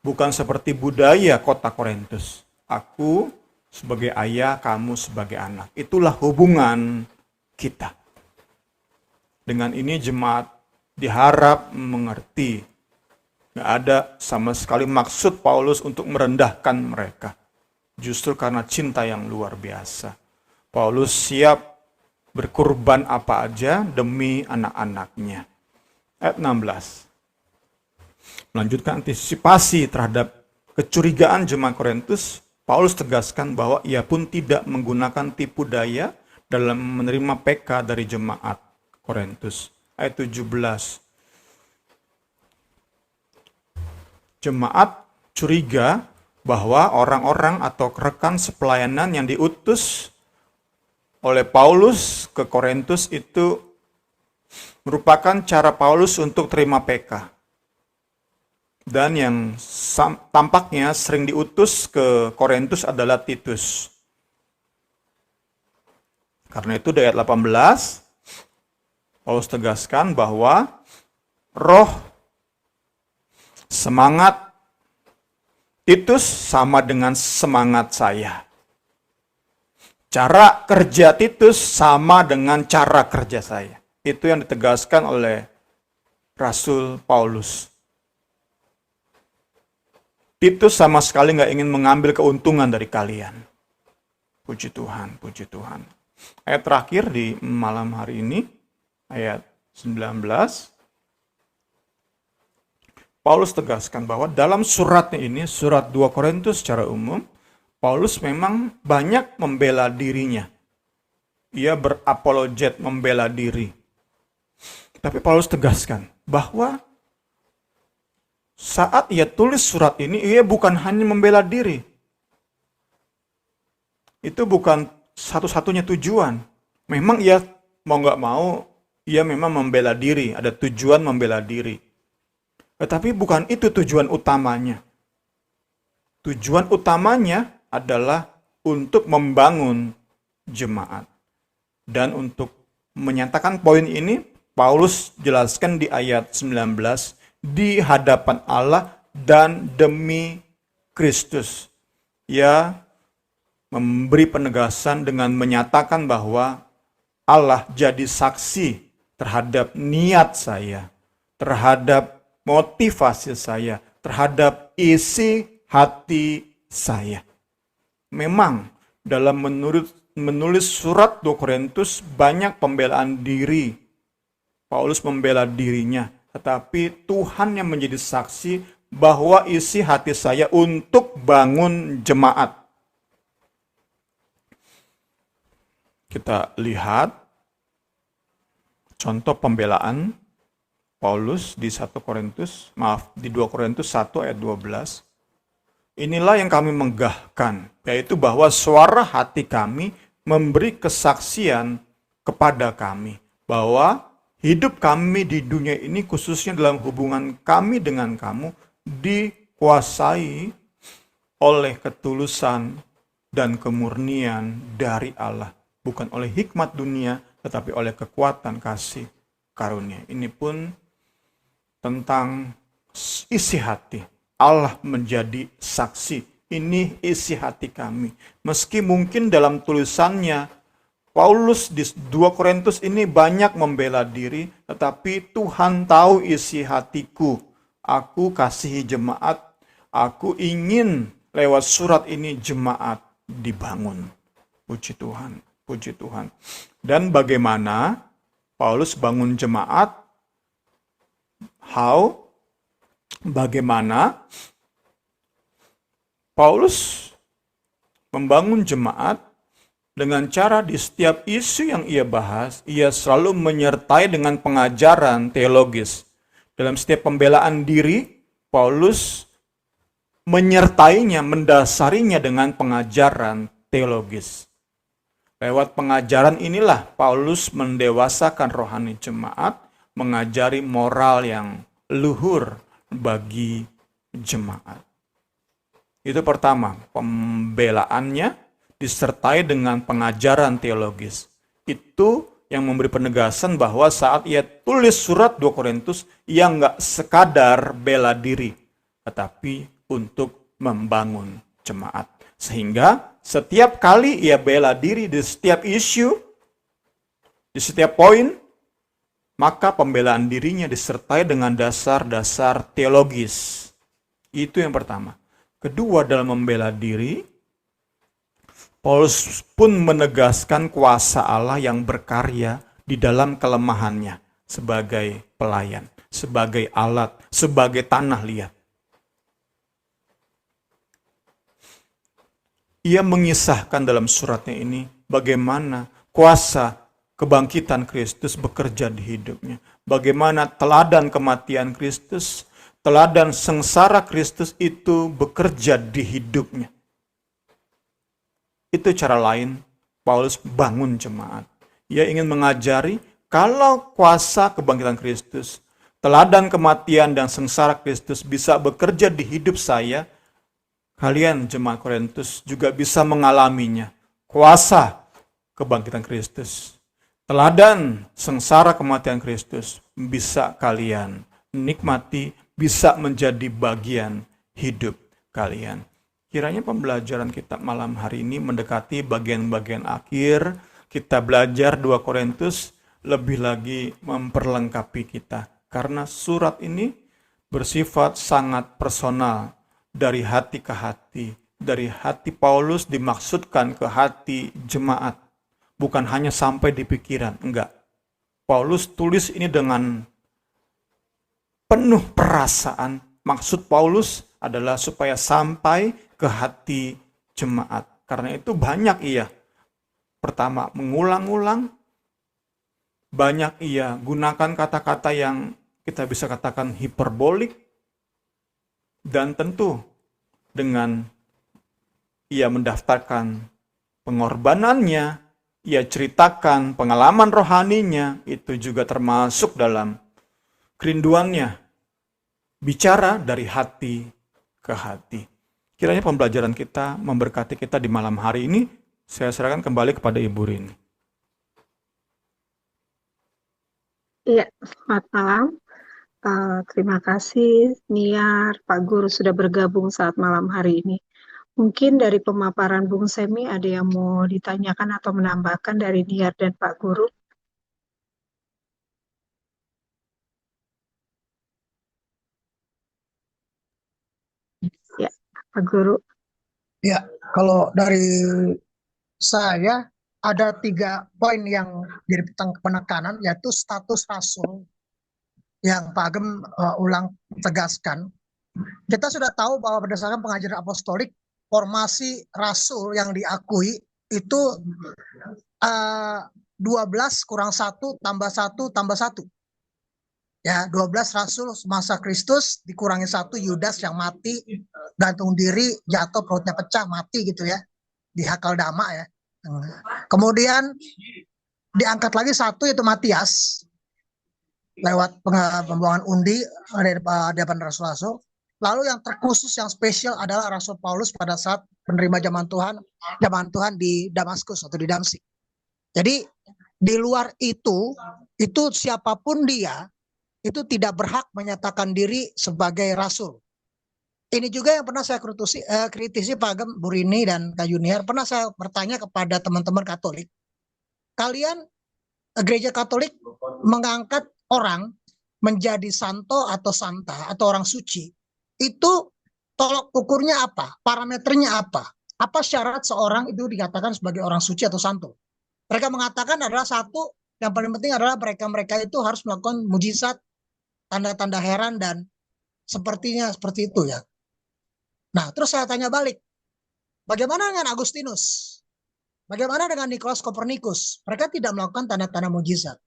Bukan seperti budaya kota Korintus. Aku sebagai ayah, kamu sebagai anak. Itulah hubungan kita. Dengan ini jemaat diharap mengerti. Nggak ada sama sekali maksud Paulus untuk merendahkan mereka. Justru karena cinta yang luar biasa. Paulus siap berkurban apa aja demi anak-anaknya. Ayat 16. Melanjutkan antisipasi terhadap kecurigaan jemaat Korintus, Paulus tegaskan bahwa ia pun tidak menggunakan tipu daya dalam menerima PK dari jemaat Korintus. Ayat 17. Jemaat curiga bahwa orang-orang atau rekan sepelayanan yang diutus oleh Paulus ke Korintus itu merupakan cara Paulus untuk terima PK. Dan yang tampaknya sering diutus ke Korintus adalah Titus. Karena itu di ayat 18, Paulus tegaskan bahwa roh, semangat Titus sama dengan semangat saya. Cara kerja Titus sama dengan cara kerja saya. Itu yang ditegaskan oleh Rasul Paulus. Titus sama sekali nggak ingin mengambil keuntungan dari kalian. Puji Tuhan, puji Tuhan. Ayat terakhir di malam hari ini, ayat 19. Paulus tegaskan bahwa dalam suratnya ini, surat 2 Korintus secara umum, Paulus memang banyak membela dirinya. Ia berapologet, membela diri. Tapi Paulus tegaskan bahwa saat ia tulis surat ini, ia bukan hanya membela diri. Itu bukan satu-satunya tujuan. Memang ia mau nggak mau, ia memang membela diri, ada tujuan membela diri. Tetapi bukan itu tujuan utamanya. Tujuan utamanya adalah untuk membangun jemaat. Dan untuk menyatakan poin ini, Paulus jelaskan di ayat 19, di hadapan Allah dan demi Kristus. Ia memberi penegasan dengan menyatakan bahwa Allah jadi saksi terhadap niat saya, terhadap motivasi saya, terhadap isi hati saya. Memang dalam menulis surat 2 Korintus banyak pembelaan diri. Paulus membela dirinya, tetapi Tuhan yang menjadi saksi bahwa isi hati saya untuk bangun jemaat. Kita lihat contoh pembelaan Paulus di 2 Korintus 1 ayat 12. Inilah yang kami menggahkan, yaitu bahwa suara hati kami memberi kesaksian kepada kami bahwa hidup kami di dunia ini, khususnya dalam hubungan kami dengan kamu, dikuasai oleh ketulusan dan kemurnian dari Allah. Bukan oleh hikmat dunia, tetapi oleh kekuatan kasih karunia. Ini pun tentang isi hati. Allah menjadi saksi. Ini isi hati kami. Meski mungkin dalam tulisannya, Paulus di 2 Korintus ini banyak membela diri, tetapi Tuhan tahu isi hatiku. Aku kasihi jemaat, aku ingin lewat surat ini jemaat dibangun. Puji Tuhan, puji Tuhan. Dan bagaimana Paulus bangun jemaat? Bagaimana Paulus membangun jemaat? Dengan cara di setiap isu yang ia bahas, ia selalu menyertai dengan pengajaran teologis. Dalam setiap pembelaan diri, Paulus menyertainya, mendasarinya dengan pengajaran teologis. Lewat pengajaran inilah Paulus mendewasakan rohani jemaat, mengajari moral yang luhur bagi jemaat. Itu pertama, pembelaannya disertai dengan pengajaran teologis. Itu yang memberi penegasan bahwa saat ia tulis surat 2 Korintus, ia nggak sekadar bela diri, tetapi untuk membangun jemaat. Sehingga setiap kali ia bela diri di setiap isu, di setiap poin, maka pembelaan dirinya disertai dengan dasar-dasar teologis. Itu yang pertama. Kedua, dalam membela diri, Paulus pun menegaskan kuasa Allah yang berkarya di dalam kelemahannya sebagai pelayan, sebagai alat, sebagai tanah liat. Ia mengisahkan dalam suratnya ini bagaimana kuasa kebangkitan Kristus bekerja di hidupnya. Bagaimana teladan kematian Kristus, teladan sengsara Kristus itu bekerja di hidupnya. Itu cara lain Paulus bangun jemaat. Ia ingin mengajari kalau kuasa kebangkitan Kristus, teladan kematian dan sengsara Kristus bisa bekerja di hidup saya, kalian jemaat Korintus juga bisa mengalaminya. Kuasa kebangkitan Kristus, teladan sengsara kematian Kristus bisa kalian nikmati, bisa menjadi bagian hidup kalian. Kiranya pembelajaran kita malam hari ini mendekati bagian-bagian akhir. Kita belajar 2 Korintus lebih lagi memperlengkapi kita. Karena surat ini bersifat sangat personal. Dari hati ke hati. Dari hati Paulus dimaksudkan ke hati jemaat. Bukan hanya sampai di pikiran. Enggak. Paulus tulis ini dengan penuh perasaan. Maksud Paulus adalah supaya sampai ke hati jemaat. Karena itu banyak ia pertama mengulang-ulang, banyak ia gunakan kata-kata yang kita bisa katakan hiperbolik, dan tentu dengan ia mendaftarkan pengorbanannya, ia ceritakan pengalaman rohaninya, itu juga termasuk dalam kerinduannya, bicara dari hati ke hati. Kiranya pembelajaran kita memberkati kita di malam hari ini. Saya serahkan kembali kepada Ibu Rini. Iya, selamat malam. Terima kasih Niar, Pak Guru sudah bergabung saat malam hari ini. Mungkin dari pemaparan Bung Semi ada yang mau ditanyakan atau menambahkan dari Niar dan Pak Guru? Ya, Pak Guru. Ya, kalau dari saya ada 3 poin yang jadi penekanan, yaitu status rasul yang Pak Agem ulang tegaskan. Kita sudah tahu bahwa berdasarkan pengajaran apostolik, formasi rasul yang diakui itu 12 kurang 1 tambah 1 tambah 1. Ya, 12 rasul semasa Kristus dikurangi 1 Yudas yang mati, gantung diri, jatuh perutnya pecah, mati gitu ya. Di Hakaldama ya. Kemudian diangkat lagi 1 yaitu Matias lewat pembuangan undi dari hadapan rasul-rasul. Lalu yang terkhusus, yang spesial adalah Rasul Paulus pada saat menerima zaman Tuhan di Damaskus atau di Damsik. Jadi di luar itu siapapun dia itu tidak berhak menyatakan diri sebagai rasul. Ini juga yang pernah saya kritisi Pak Agem, Bu Rini, dan Kak Junior. Pernah saya bertanya kepada teman-teman Katolik. Kalian, gereja Katolik mengangkat orang menjadi santo atau santa atau orang suci. Itu tolok ukurnya apa? Parameternya apa? Apa syarat seorang itu dikatakan sebagai orang suci atau santo? Mereka mengatakan adalah satu, yang paling penting adalah mereka itu harus melakukan mujizat, tanda-tanda heran, dan sepertinya seperti itu ya. Nah, terus saya tanya balik, bagaimana dengan Agustinus? Bagaimana dengan Nikolaus Kopernikus? Mereka tidak melakukan tanda-tanda mujizat.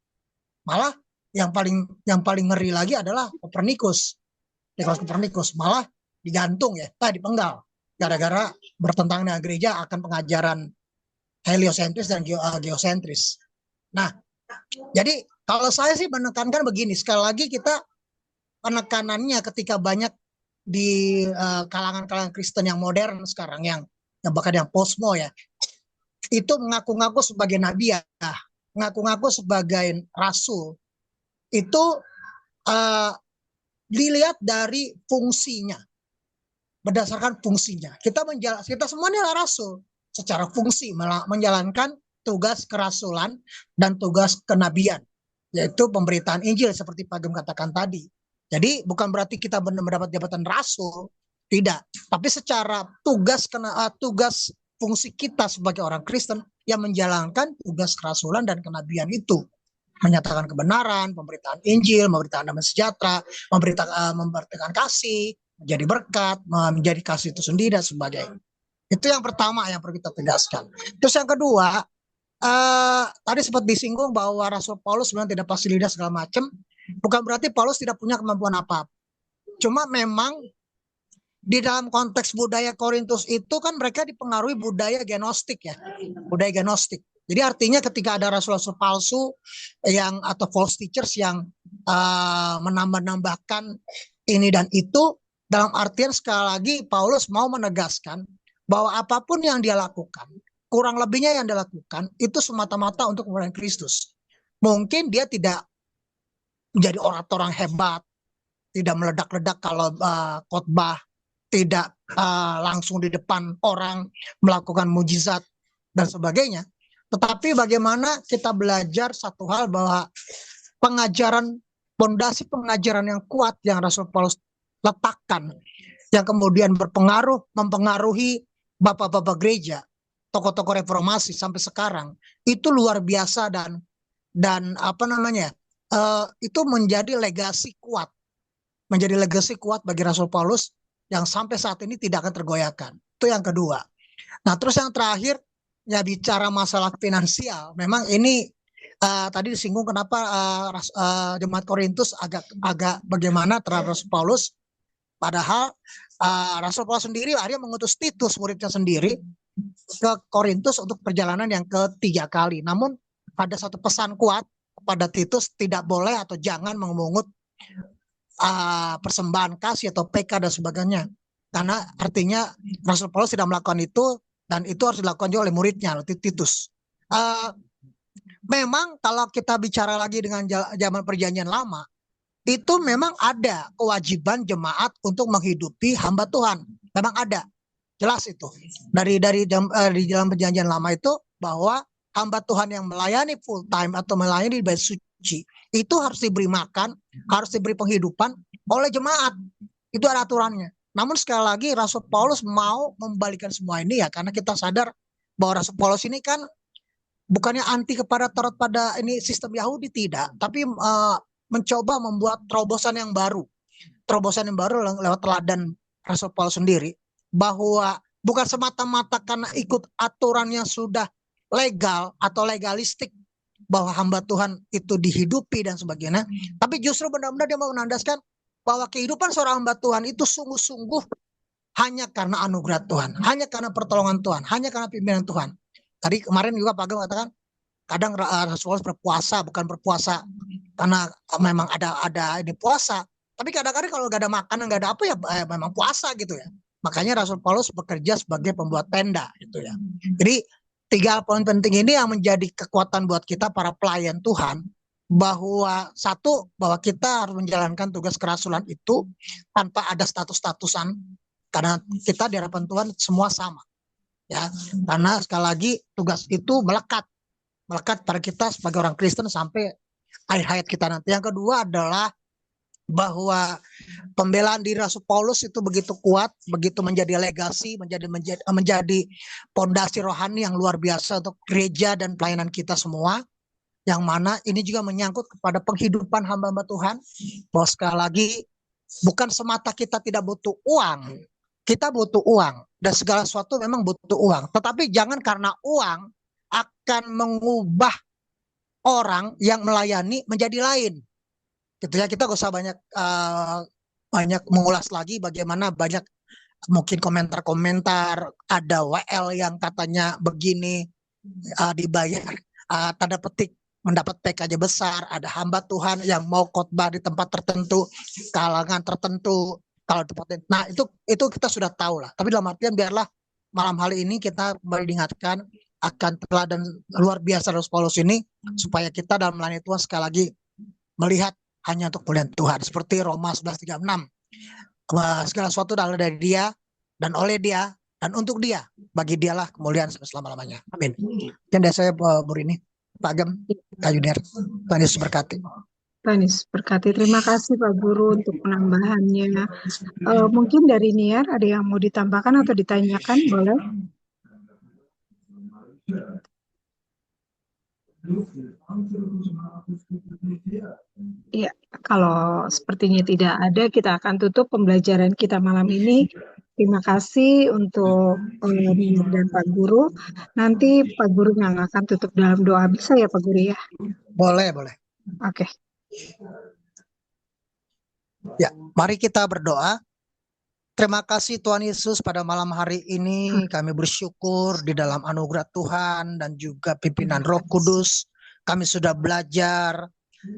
Malah yang paling ngeri lagi adalah Kopernikus. Nikolaus Kopernikus malah digantung ya, dipenggal gara-gara bertentangan dengan gereja akan pengajaran heliosentris dan geosentris. Nah, jadi kalau saya sih menekankan begini, sekali lagi kita penekanannya ketika banyak di kalangan-kalangan Kristen yang modern sekarang, yang bahkan yang posmo ya, itu mengaku-ngaku sebagai nabi ya, mengaku-ngaku sebagai rasul, itu dilihat dari fungsinya, berdasarkan fungsinya. Kita semuanya adalah rasul secara fungsi, menjalankan tugas kerasulan dan tugas kenabian, yaitu pemberitaan Injil seperti Pak Gem katakan tadi. Jadi bukan berarti kita benar mendapat jabatan rasul, tidak. Tapi secara tugas fungsi kita sebagai orang Kristen yang menjalankan tugas kerasulan dan kenabian itu. Menyatakan kebenaran, pemberitaan Injil, memberitakan damai sejahtera, memberitakan kasih, menjadi berkat, menjadi kasih itu sendiri dan sebagainya. Itu yang pertama yang perlu kita tegaskan. Terus yang kedua, tadi sempat disinggung bahwa Rasul Paulus sebenarnya tidak pasti lidah segala macam. Bukan berarti Paulus tidak punya kemampuan apa-apa. Cuma memang di dalam konteks budaya Korintus itu kan mereka dipengaruhi budaya gnostik ya, budaya gnostik. Jadi artinya ketika ada rasul-rasul palsu yang atau false teachers yang menambah-nambahkan ini dan itu, dalam artian sekali lagi Paulus mau menegaskan bahwa apapun yang dia lakukan, kurang lebihnya yang dia lakukan itu semata-mata untuk kemuliaan Kristus. Mungkin dia tidak menjadi orator yang hebat, tidak meledak-ledak kalau khotbah, tidak langsung di depan orang melakukan mujizat dan sebagainya. Tetapi bagaimana kita belajar satu hal bahwa pengajaran, pondasi pengajaran yang kuat yang Rasul Paulus letakkan, yang kemudian mempengaruhi bapak-bapak gereja, tokoh-tokoh reformasi sampai sekarang, itu luar biasa dan apa namanya, itu menjadi legasi kuat bagi Rasul Paulus yang sampai saat ini tidak akan tergoyahkan. Itu yang kedua. Nah, terus yang terakhir, ya bicara masalah finansial. Memang ini tadi disinggung kenapa jemaat Korintus agak bagaimana terhadap Rasul Paulus. Padahal Rasul Paulus sendiri akhirnya mengutus Titus, muridnya sendiri, ke Korintus untuk perjalanan yang ketiga kali. Namun ada satu pesan kuat kepada Titus, tidak boleh atau jangan memungut persembahan kasih atau PK dan sebagainya. Karena artinya Rasul Paulus tidak melakukan itu, dan itu harus dilakukan juga oleh muridnya, Titus. Memang kalau kita bicara lagi dengan zaman perjanjian lama, itu memang ada kewajiban jemaat untuk menghidupi hamba Tuhan. Memang ada, jelas itu. Di dalam perjanjian lama itu bahwa hamba Tuhan yang melayani full time atau melayani di bait suci itu harus diberi makan, harus diberi penghidupan oleh jemaat. Itu ada aturannya. Namun sekali lagi Rasul Paulus mau membalikan semua ini ya, karena kita sadar bahwa Rasul Paulus ini kan bukannya anti kepada Taurat pada ini sistem Yahudi, tidak, tapi mencoba membuat terobosan yang baru lewat teladan Rasul Paulus sendiri, bahwa bukan semata-mata karena ikut aturan yang sudah legal atau legalistik bahwa hamba Tuhan itu dihidupi dan sebagainya, tapi justru benar-benar dia mau menandaskan bahwa kehidupan seorang hamba Tuhan itu sungguh-sungguh hanya karena anugerah Tuhan, hanya karena pertolongan Tuhan, hanya karena pimpinan Tuhan. Tadi kemarin juga Pak Agam katakan, kadang Rasul Paulus berpuasa bukan berpuasa karena memang ada ini puasa, tapi kadang-kadang kalau nggak ada makanan, nggak ada apa ya memang puasa gitu ya. Makanya Rasul Paulus bekerja sebagai pembuat tenda gitu ya. Jadi 3 poin penting ini yang menjadi kekuatan buat kita para pelayan Tuhan, bahwa satu, bahwa kita harus menjalankan tugas kerasulan itu tanpa ada status-statusan, karena kita di hadapan Tuhan semua sama ya. Karena sekali lagi tugas itu melekat pada kita sebagai orang Kristen sampai akhir hayat kita nanti. Yang kedua adalah bahwa pembelaan diri Rasul Paulus itu begitu kuat, begitu menjadi legasi, menjadi pondasi rohani yang luar biasa untuk gereja dan pelayanan kita semua. Yang mana ini juga menyangkut kepada penghidupan hamba-hamba Tuhan, bahwa sekali lagi bukan semata kita tidak butuh uang, kita butuh uang dan segala sesuatu memang butuh uang, tetapi jangan karena uang akan mengubah orang yang melayani menjadi lain. Gitu ya, kita gak usah banyak mengulas lagi bagaimana banyak mungkin komentar-komentar, ada WL yang katanya begini, dibayar tanda petik mendapat PK besar, ada hamba Tuhan yang mau khotbah di tempat tertentu, kalangan tertentu, kalau tempat. Nah, itu kita sudah tahu lah. Tapi dalam artian biarlah malam hari ini kita kembali diingatkan akan teladan luar biasa Rasul Paulus ini, supaya kita dalam melayani Tuhan sekali lagi melihat hanya untuk kemuliaan Tuhan, seperti Roma 11:36. Segala sesuatu adalah dari Dia dan oleh Dia dan untuk Dia, bagi Dialah kemuliaan sampai selama-lamanya. Amin. Dan dari saya Bu Rini, Pak Agam, Kak Yuniar, Tuhan Yesus berkati. Tuhan Yesus berkati. Terima kasih Pak Guru untuk penambahannya. Mungkin dari Niar ada yang mau ditambahkan atau ditanyakan, boleh? Iya, kalau sepertinya tidak ada, kita akan tutup pembelajaran kita malam ini. Terima kasih untuk Nina dan Pak Guru. Nanti Pak Guru yang akan tutup dalam doa, bisa ya Pak Guru ya? Boleh, boleh. Oke. Ya, mari kita berdoa. Terima kasih Tuhan Yesus, pada malam hari ini kami bersyukur di dalam anugerah Tuhan dan juga pimpinan Roh Kudus. Kami sudah belajar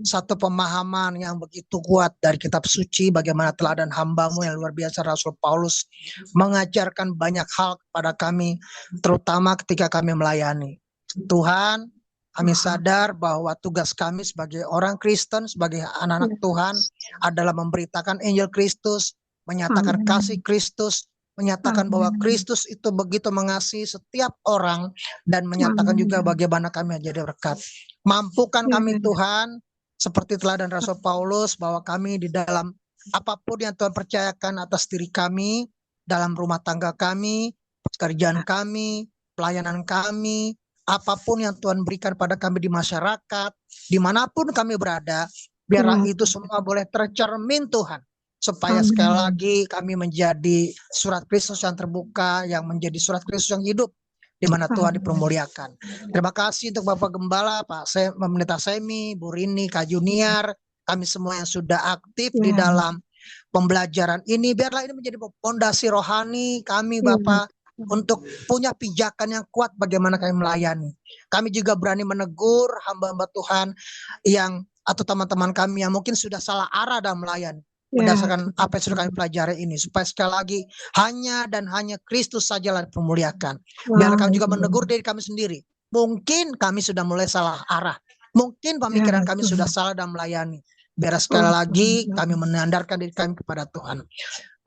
satu pemahaman yang begitu kuat dari kitab suci, bagaimana teladan hamba-Mu yang luar biasa Rasul Paulus mengajarkan banyak hal kepada kami, terutama ketika kami melayani. Tuhan, kami sadar bahwa tugas kami sebagai orang Kristen, sebagai anak-anak Tuhan adalah memberitakan Injil Kristus, menyatakan kasih Kristus, menyatakan bahwa Kristus itu begitu mengasihi setiap orang, dan menyatakan juga bagaimana kami menjadi berkat. Mampukan kami Tuhan, seperti teladan Rasul Paulus, bahwa kami di dalam apapun yang Tuhan percayakan atas diri kami, dalam rumah tangga kami, pekerjaan kami, pelayanan kami, apapun yang Tuhan berikan pada kami di masyarakat, dimanapun kami berada, biarlah itu semua boleh tercermin Tuhan, supaya sekali lagi kami menjadi surat Kristus yang terbuka, yang menjadi surat Kristus yang hidup, di mana Tuhan dipermuliakan. Terima kasih untuk Bapak Gembala, Pak Pendeta Semi, Bu Rini, Kak Junior, kami semua yang sudah aktif di dalam pembelajaran ini. Biarlah ini menjadi fondasi rohani kami, Bapak, untuk punya pijakan yang kuat bagaimana kami melayani. Kami juga berani menegur hamba-hamba Tuhan yang, atau teman-teman kami yang mungkin sudah salah arah dalam melayani, berdasarkan apa yang sudah kami pelajari ini, supaya sekali lagi hanya dan hanya Kristus sajalah dipermuliakan. Biar kami juga menegur diri kami sendiri. Mungkin kami sudah mulai salah arah, mungkin pemikiran kami sudah salah dalam melayani. Biar sekali lagi kami menyandarkan diri kami kepada Tuhan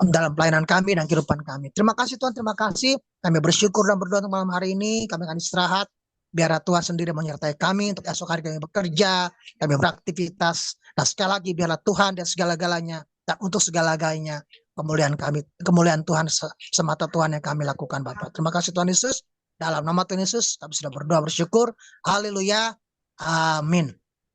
dalam pelayanan kami dan kehidupan kami. Terima kasih Tuhan, terima kasih. Kami bersyukur dan berdoa untuk malam hari ini. Kami akan istirahat. Biar Tuhan sendiri menyertai kami untuk esok hari kami bekerja, kami beraktivitas. Dan sekali lagi biarlah Tuhan dan segala-galanya, dan untuk segala-galanya kemuliaan kami, kemuliaan Tuhan semata Tuhan yang kami lakukan, Bapak. Terima kasih Tuhan Yesus. Dalam nama Tuhan Yesus kami sudah berdoa bersyukur. Haleluya. Amin.